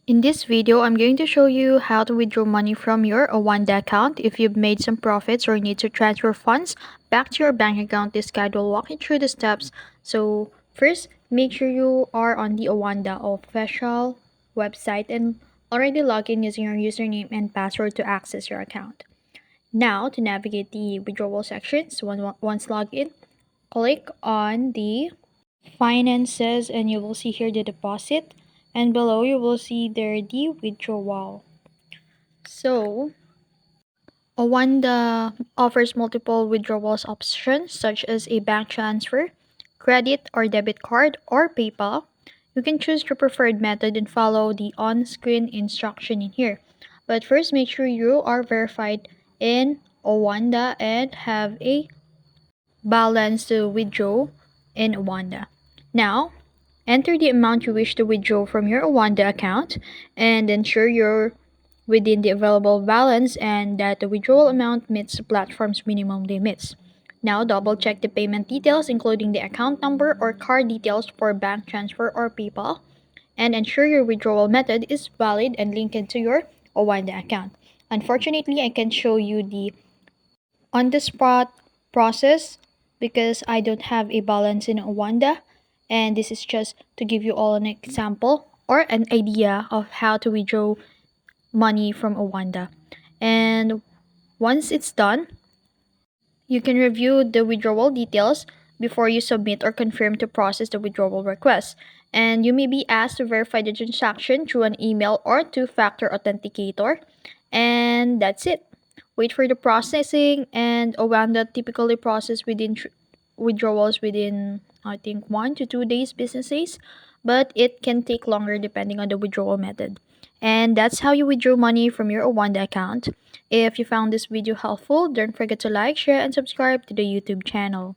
In this video, I'm going to show you how to withdraw money from your OANDA account if you've made some profits or need to transfer funds back to your bank account. This guide will walk you through the steps. So first, make sure you are on the OANDA official website and already log in using your username and password to access your account. Now, to navigate the withdrawal sections, once logged in, click on the finances and you will see here the deposit, and below you will see there the withdrawal. So Owanda offers multiple withdrawals options such as a bank transfer, credit or debit card, or PayPal. You can choose your preferred method and follow the on-screen instruction in here. But first, make sure you are verified in Owanda and have a balance to withdraw in Owanda. Now, enter the amount you wish to withdraw from your OANDA account and ensure you're within the available balance and that the withdrawal amount meets the platform's minimum limits. Now, double check the payment details, including the account number or card details for bank transfer or PayPal, and ensure your withdrawal method is valid and linked to your OANDA account. Unfortunately, I can show you the on the spot process because I don't have a balance in OANDA, and this is just to give you all an example or an idea of how to withdraw money from OANDA. And once it's done, you can review the withdrawal details before you submit or confirm to process the withdrawal request. And you may be asked to verify the transaction through an email or two-factor authenticator. And that's it. Wait for the processing, and Owanda typically process withdrawals within I think 1 to 2 days business days, but it can take longer depending on the withdrawal method. And that's how you withdraw money from your Owanda account. If you found this video helpful, don't forget to like, share, and subscribe to the YouTube channel.